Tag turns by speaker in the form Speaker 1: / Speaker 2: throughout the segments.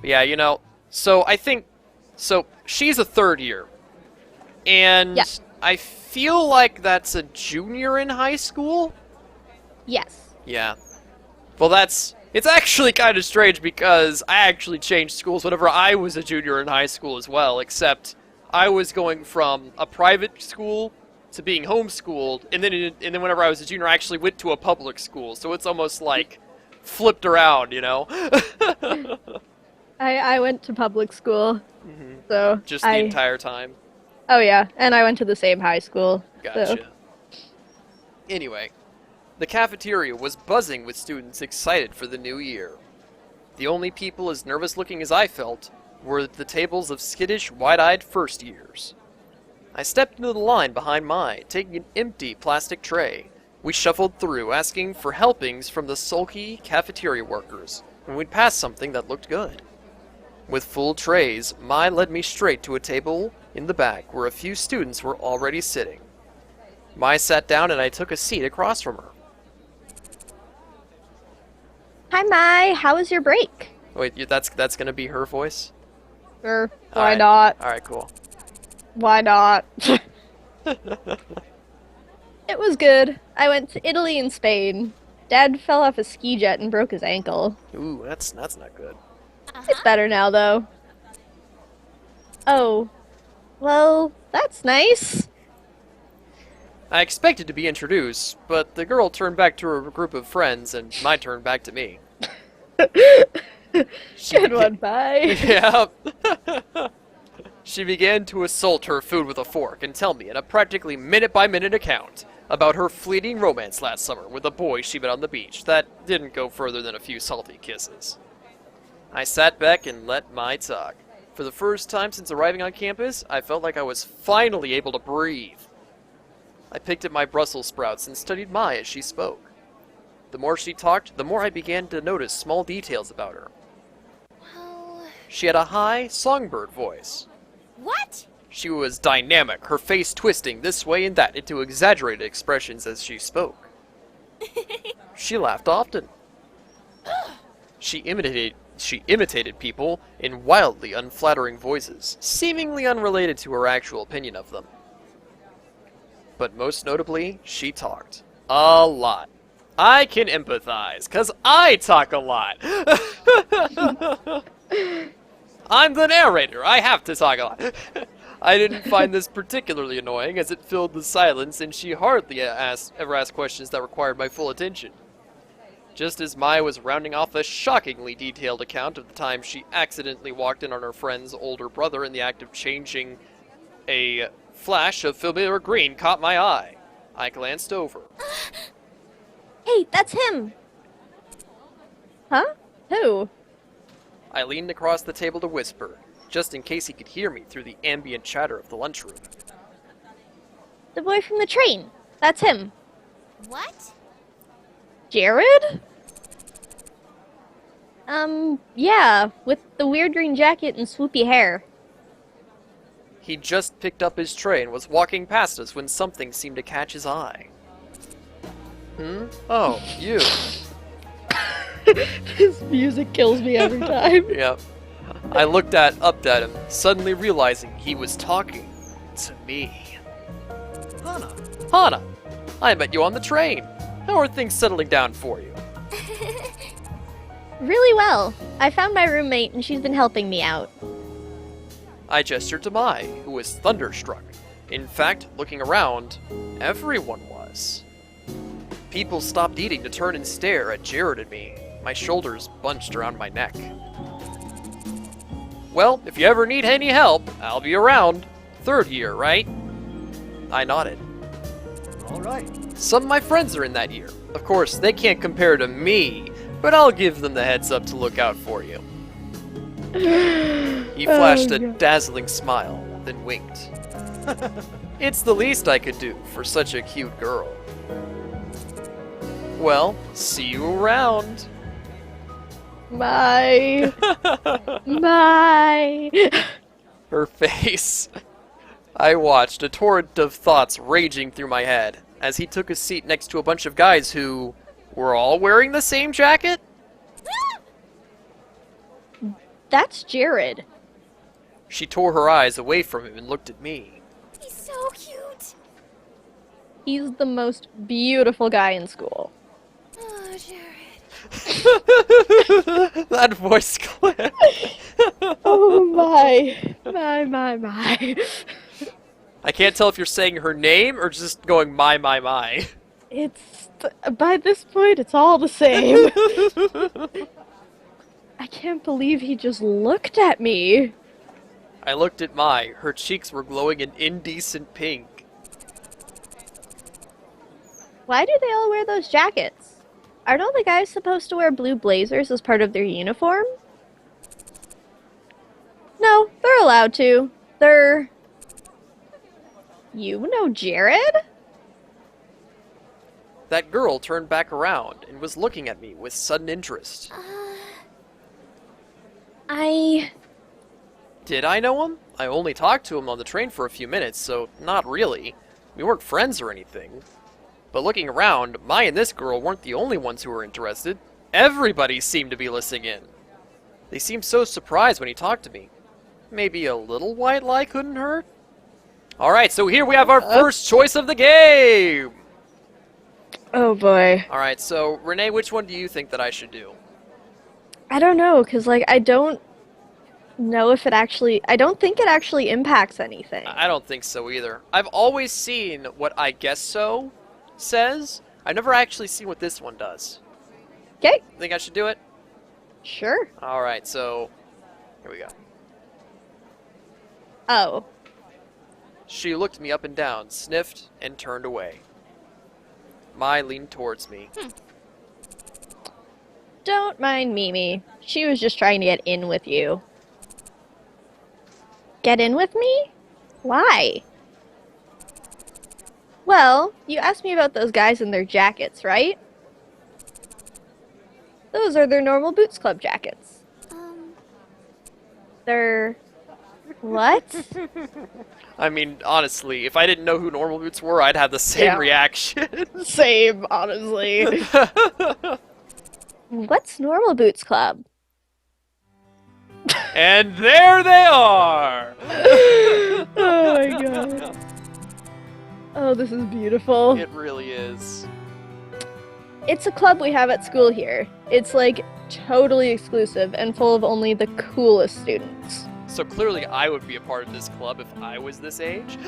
Speaker 1: Yeah, so she's a third year, and
Speaker 2: Yeah.
Speaker 1: I feel like that's a junior in high school?
Speaker 2: Yes.
Speaker 1: Yeah. Well, it's actually kind of strange because I actually changed schools whenever I was a junior in high school as well, except I was going from a private school to being homeschooled, and then whenever I was a junior, I actually went to a public school, so it's almost like flipped around, you know?
Speaker 2: I went to public school, so
Speaker 1: Just the entire time.
Speaker 2: oh yeah, and I went to the same high school. So
Speaker 1: Gotcha. Anyway, the cafeteria was buzzing with students excited for the new year. The only people as nervous looking as I felt were the tables of skittish, wide-eyed first years. I stepped into the line behind Mai, taking an empty plastic tray. We shuffled through, asking for helpings from the sulky cafeteria workers, when we'd passed something that looked good. With full trays, Mai led me straight to a table in the back where a few students were already sitting. Mai sat down and I took a seat across from her.
Speaker 2: hi Mai, how was your break?
Speaker 1: Wait, that's gonna be her voice?
Speaker 2: Sure, why
Speaker 1: Alright.
Speaker 2: not?
Speaker 1: Alright, cool.
Speaker 2: Why not? It was good. I went to Italy and Spain. Dad fell off a ski jet and broke his ankle.
Speaker 1: Ooh, that's not good.
Speaker 2: It's better now, though. Oh, well, that's nice.
Speaker 1: I expected to be introduced, but the girl turned back to her group of friends and Mai turned back to me.
Speaker 2: Good one, bye.
Speaker 1: Yeah. She began to assault her food with a fork and tell me in a practically minute-by-minute account about her fleeting romance last summer with a boy she met on the beach that didn't go further than a few salty kisses. I sat back and let Mai talk. For the first time since arriving on campus, I felt like I was finally able to breathe. I picked at my Brussels sprouts and studied Mai as she spoke. The more she talked, the more I began to notice small details about her.
Speaker 3: Well,
Speaker 1: She had a high, songbird voice.
Speaker 3: what?
Speaker 1: She was dynamic, her face twisting this way and that into exaggerated expressions as she spoke. She laughed often. She imitated people in wildly unflattering voices, seemingly unrelated to her actual opinion of them. But most notably, she talked. A lot. I can empathize, 'cause I talk a lot. I'm the narrator, I have to talk a lot. I didn't find this particularly annoying, as it filled the silence, and she hardly ever asked questions that required my full attention. Just as Maya was rounding off a shockingly detailed account of the time she accidentally walked in on her friend's older brother in the act of changing, a flash of familiar green caught my eye. I glanced over.
Speaker 2: Hey, that's him. Huh? Who?
Speaker 1: I leaned across the table to whisper, just in case he could hear me through the ambient chatter of the lunchroom.
Speaker 2: The boy from the train. That's him.
Speaker 3: What?
Speaker 2: Jared? Yeah, with the weird green jacket and swoopy hair.
Speaker 1: He just picked up his tray and was walking past us when something seemed to catch his eye. Oh, you.
Speaker 2: His music kills me every time.
Speaker 1: Yep. I looked up at him, suddenly realizing he was talking to me. Hana, I met you on the train. How are things settling down for you?
Speaker 2: Really well. I found my roommate and she's been helping me out.
Speaker 1: I gestured to Mai, who was thunderstruck. In fact, looking around, everyone was. People stopped eating to turn and stare at Jared and me, my shoulders bunched around my neck. Well, if you ever need any help, I'll be around. Third year, right? I nodded.
Speaker 4: All right.
Speaker 1: Some of my friends are in that year. Of course, they can't compare to me, but I'll give them the heads up to look out for you. He flashed a dazzling smile, then winked. It's the least I could do for such a cute girl. Well, see you around.
Speaker 2: Bye. Bye.
Speaker 1: Her face. I watched, a torrent of thoughts raging through my head, as he took a seat next to a bunch of guys who were all wearing the same jacket?
Speaker 2: That's Jared.
Speaker 1: She tore her eyes away from him and looked at me.
Speaker 3: He's so cute.
Speaker 2: He's the most beautiful guy in school.
Speaker 3: Oh, Jared.
Speaker 1: That voice clip.
Speaker 2: Oh my. My.
Speaker 1: I can't tell if you're saying her name or just going my.
Speaker 2: By this point, it's all the same. I can't believe he just looked at me.
Speaker 1: I looked at Mai. Her cheeks were glowing an indecent pink.
Speaker 2: Why do they all wear those jackets? Aren't all the guys supposed to wear blue blazers as part of their uniform? No, they're allowed to. You know Jared?
Speaker 1: That girl turned back around and was looking at me with sudden interest. Did I know him? I only talked to him on the train for a few minutes, so not really. We weren't friends or anything. But looking around, Mai and this girl weren't the only ones who were interested. Everybody seemed to be listening in. They seemed so surprised when he talked to me. Maybe a little white lie couldn't hurt? Alright, so here we have our first choice of the game!
Speaker 2: Oh boy.
Speaker 1: Alright, so Renee, which one do you think that I should do?
Speaker 2: I don't know, because, I don't know if I don't think it actually impacts anything.
Speaker 1: I don't think so either. I've always seen what I guess so says. I've never actually seen what this one does.
Speaker 2: Okay,
Speaker 1: Think I should do it?
Speaker 2: sure.
Speaker 1: Alright, so here we go.
Speaker 2: Oh.
Speaker 1: She looked me up and down, sniffed, and turned away. Mai leaned towards me.
Speaker 2: Don't mind Mimi. She was just trying to get in with you. Get in with me? Why? Well, you asked me about those guys in their jackets, right? Those are their normal Boots Club jackets. They're... What?
Speaker 1: I mean, honestly, if I didn't know who Normal Boots were, I'd have the same
Speaker 2: Yeah.
Speaker 1: reaction.
Speaker 2: Same, honestly. What's Normal Boots Club?
Speaker 1: And there they are!
Speaker 2: Oh my god. Oh, this is beautiful.
Speaker 1: It really is.
Speaker 2: It's a club we have at school here. It's totally exclusive and full of only the coolest students.
Speaker 1: So clearly I would be a part of this club if I was this age.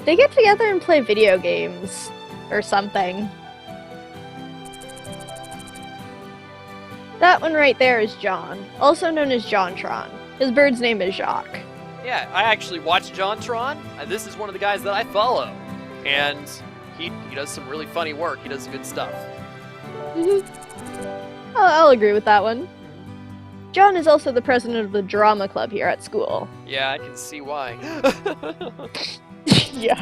Speaker 2: They get together and play video games or something. That one right there is John, also known as JonTron. His bird's name is Jacques.
Speaker 1: Yeah, I actually watch JonTron. This is one of the guys that I follow. And he does some really funny work. He does good stuff.
Speaker 2: I'll agree with that one. John is also the president of the drama club here at school.
Speaker 1: Yeah, I can see why.
Speaker 2: Yeah.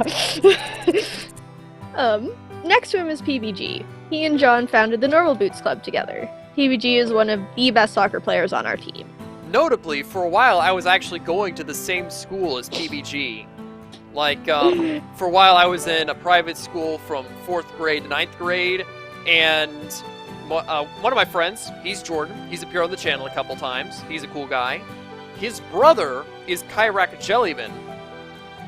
Speaker 2: Next to him is PBG. He and John founded the Normal Boots Club together. PBG is one of the best soccer players on our team.
Speaker 1: Notably, for a while I was actually going to the same school as PBG. For a while I was in a private school from 4th grade to 9th grade, and one of my friends, he's Jordan, he's appeared on the channel a couple times, he's a cool guy. His brother is Kyrak Jellyman,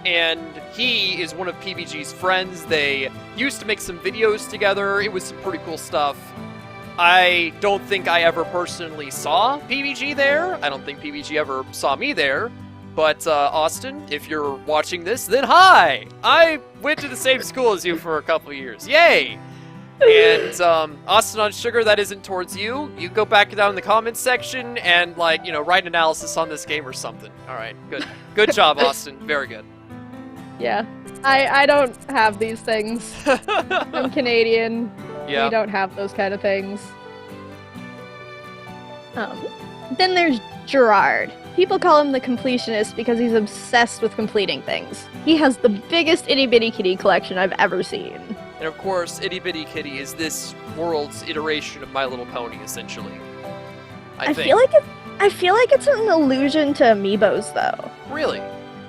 Speaker 1: and he is one of PBG's friends. They used to make some videos together, it was some pretty cool stuff. I don't think I ever personally saw PBG there. I don't think PBG ever saw me there. But, Austin, if you're watching this, then hi! I went to the same school as you for a couple years. Yay! And, Austin on Sugar, that isn't towards you. You go back down in the comments section and, write an analysis on this game or something. Alright, good. Good job, Austin. Very good.
Speaker 2: Yeah. I don't have these things. I'm Canadian.
Speaker 1: Yeah.
Speaker 2: We don't have those kind of things. Then there's Gerard. People call him the completionist because he's obsessed with completing things. He has the biggest itty bitty kitty collection I've ever seen.
Speaker 1: And of course, Itty Bitty Kitty is this world's iteration of My Little Pony, essentially. I think.
Speaker 2: I feel like it's an allusion to amiibos though.
Speaker 1: Really?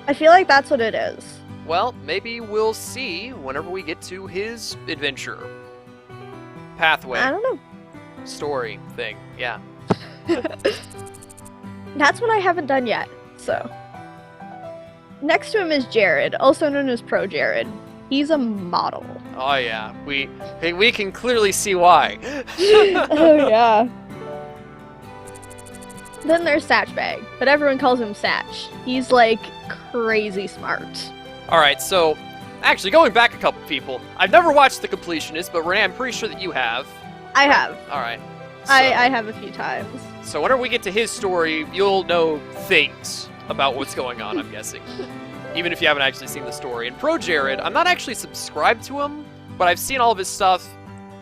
Speaker 2: I feel like that's what it is.
Speaker 1: Well, maybe we'll see whenever we get to his adventure. Pathway.
Speaker 2: I don't know.
Speaker 1: Story thing, yeah.
Speaker 2: That's what I haven't done yet, so. Next to him is Jared, also known as Pro Jared. He's a model.
Speaker 1: Oh yeah, we can clearly see why.
Speaker 2: Oh yeah. Then there's Satchbag, but everyone calls him Satch. He's like crazy smart.
Speaker 1: Alright, so actually going back a couple people, I've never watched The Completionist, but Renee, I'm pretty sure that you have.
Speaker 2: I have.
Speaker 1: Alright.
Speaker 2: I have a few times.
Speaker 1: So whenever we get to his story, you'll know things about what's going on, I'm guessing. Even if you haven't actually seen the story. And Pro Jared, I'm not actually subscribed to him, but I've seen all of his stuff.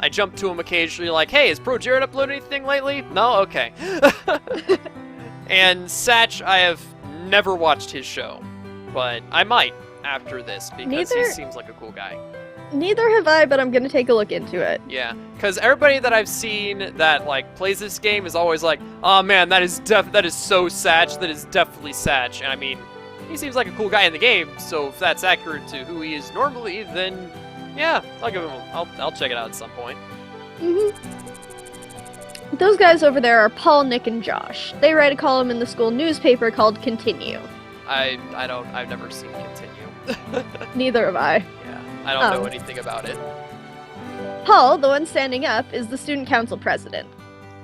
Speaker 1: I jump to him occasionally like, hey, has Pro Jared uploaded anything lately? No? Okay. And Satch, I have never watched his show, but I might after this because he seems like a cool guy.
Speaker 2: Neither have I, but I'm gonna take a look into it.
Speaker 1: Yeah, because everybody that I've seen that like plays this game is always like, oh man, that is so Satch, that is definitely Satch. And I mean, he seems like a cool guy in the game, so if that's accurate to who he is normally, then yeah, I'll give him. I'll check it out at some point.
Speaker 2: Those guys over there are Paul, Nick, and Josh. They write a column in the school newspaper called Continue.
Speaker 1: I've never seen Continue.
Speaker 2: Neither have I.
Speaker 1: Yeah, I don't know anything about it.
Speaker 2: Paul, the one standing up, is the student council president.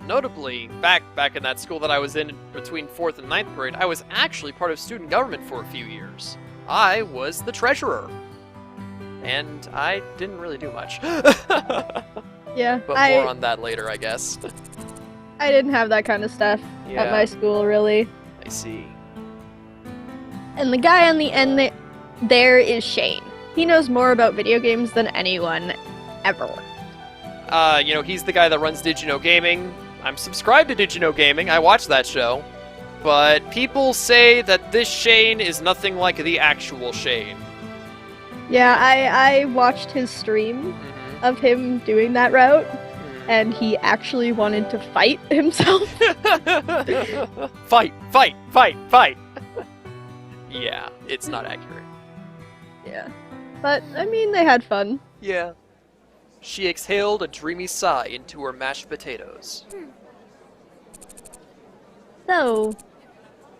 Speaker 1: Notably, back in that school that I was in between 4th and 9th grade, I was actually part of student government for a few years. I was the treasurer. And I didn't really do much.
Speaker 2: Yeah,
Speaker 1: But more on that later, I guess.
Speaker 2: I didn't have that kind of stuff at my school, really.
Speaker 1: I see.
Speaker 2: And the guy on the end there is Shane. He knows more about video games than anyone ever.
Speaker 1: He's the guy that runs Digino Gaming. I'm subscribed to Digino Gaming. I watch that show. But people say that this Shane is nothing like the actual Shane.
Speaker 2: Yeah, I watched his stream of him doing that route, and he actually wanted to fight himself.
Speaker 1: Fight! Yeah, it's not accurate.
Speaker 2: Yeah. But, I mean, they had fun.
Speaker 1: Yeah. She exhaled a dreamy sigh into her mashed potatoes.
Speaker 2: So,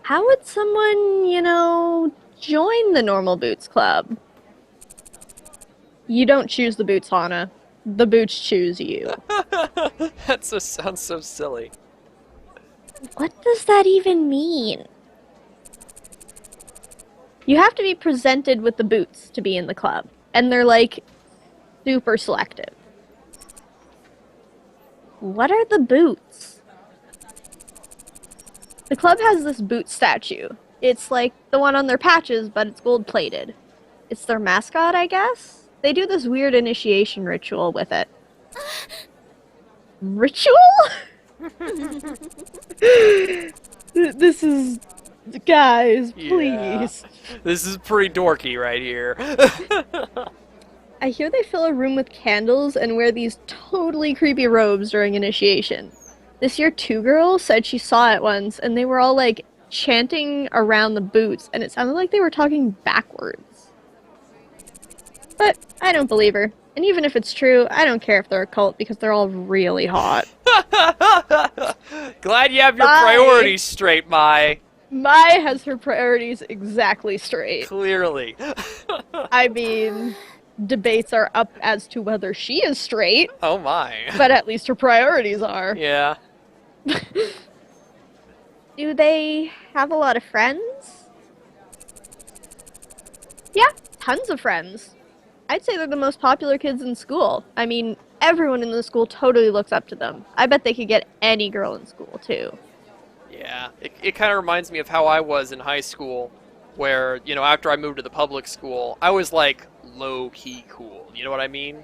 Speaker 2: how would someone, join the Normal Boots Club? You don't choose the boots, Hana. The boots choose you.
Speaker 1: That sounds so silly.
Speaker 2: What does that even mean? You have to be presented with the boots to be in the club. And they're, like, super selective. What are the boots? The club has this boot statue. It's like the one on their patches, but it's gold-plated. It's their mascot, I guess? They do this weird initiation ritual with it. Ritual? This is... Guys, please.
Speaker 1: Yeah. This is pretty dorky right here.
Speaker 2: I hear they fill a room with candles and wear these totally creepy robes during initiation. This year, 2 girls said she saw it once, and they were all, like, chanting around the boots, and it sounded like they were talking backwards. But I don't believe her. And even if it's true, I don't care if they're a cult because they're all really hot.
Speaker 1: Glad you have your priorities straight, Mai.
Speaker 2: Mai has her priorities exactly straight.
Speaker 1: Clearly.
Speaker 2: I mean, debates are up as to whether she is straight.
Speaker 1: Oh my.
Speaker 2: But at least her priorities are.
Speaker 1: Yeah.
Speaker 2: Do they have a lot of friends? Yeah, tons of friends. I'd say they're the most popular kids in school. I mean, everyone in the school totally looks up to them. I bet they could get any girl in school, too.
Speaker 1: Yeah, it kind of reminds me of how I was in high school, where, after I moved to the public school, I was, like, low-key cool. You know what I mean?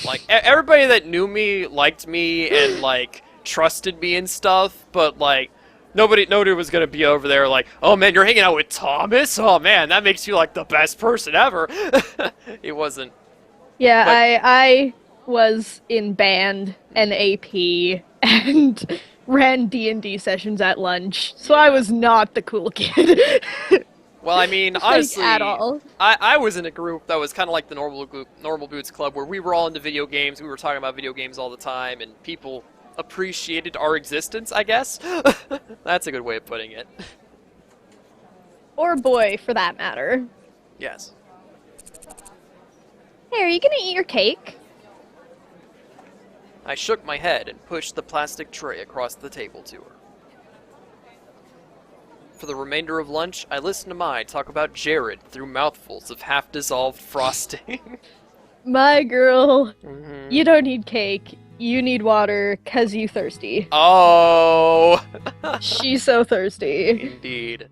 Speaker 1: Like, everybody that knew me liked me and, like, trusted me and stuff, but, like, nobody was gonna be over there like, oh man, you're hanging out with Thomas? Oh man, that makes you like the best person ever. It wasn't.
Speaker 2: Yeah, I was in band and AP and ran D&D sessions at lunch, so I was not the cool kid.
Speaker 1: Well, I mean, honestly,
Speaker 2: at all.
Speaker 1: I was in a group that was kind of like the Normal Boots Club, where we were all into video games. We were talking about video games all the time, and people appreciated our existence, I guess? That's a good way of putting it.
Speaker 2: Or boy, for that matter.
Speaker 1: Yes.
Speaker 2: Hey, are you gonna eat your cake?
Speaker 1: I shook my head and pushed the plastic tray across the table to her. For the remainder of lunch, I listened to Mai talk about Jared through mouthfuls of half-dissolved frosting.
Speaker 2: My girl,
Speaker 1: Mhm.
Speaker 2: you don't need cake. You need water, 'cause you thirsty.
Speaker 1: Oh!
Speaker 2: She's so thirsty.
Speaker 1: Indeed.